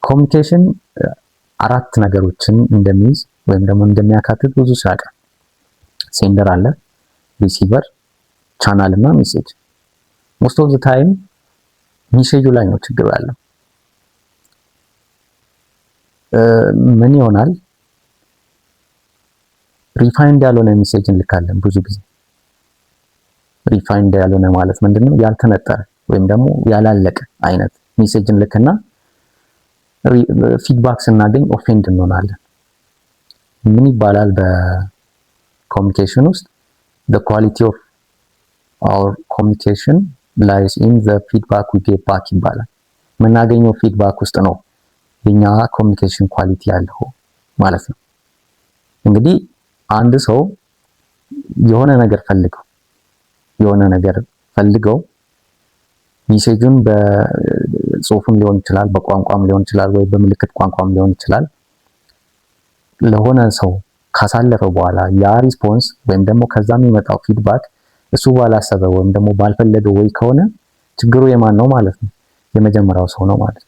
ኮሚኒኬሽን አራት ነገሮችን እንደሚይዝ ወይም ደግሞ እንደሚያካትት ብዙ ሰው ያውቃል። ሴንደር አለ፣ ሪሲቨር፣ ቻናል እና ሜሴጅ። ሞስት ኦፍ ዘ ታይም ሜሴጁ ላይ ነው ችግር ያለው። ምን ይሆናል? ሪፋይንድ ያልሆነ ሜሴጅ እንልካለን ብዙ ጊዜ። ሪፋይንድ ያልሆነ ማለት ምንድነው? ያልተነጠረ ወይም ደግሞ ያላለቀ አይነት ሜሴጅ እንልክና ፊድባክ ስናገኝ ኦፌንድ እንሆናለን። ምን ይባላል በኮሚኒኬሽን ውስጥ? the quality of our communication lies in the feedback we get back ይባላል። የምናገኘው ፊድባክ ውስጥ ነው የኛ ኮሚኒኬሽን ኳሊቲ ያለው ማለት ነው። እንግዲህ አንድ ሰው የሆነ ነገር ፈልገው ሜሴጁን በጽሁፍም ሊሆን ይችላል፣ በቋንቋም ሊሆን ይችላል፣ ወይ በምልክት ቋንቋም ሊሆን ይችላል ለሆነ ሰው ካሳለፈ በኋላ ያ ሪስፖንስ ወይም ደግሞ ከዛ የሚመጣው ፊድባክ እሱ ባላሰበው ወይም ደግሞ ባልፈለገው ወይ ከሆነ ችግሩ የማን ነው ማለት ነው? የመጀመሪያው ሰው ነው ማለት ነው።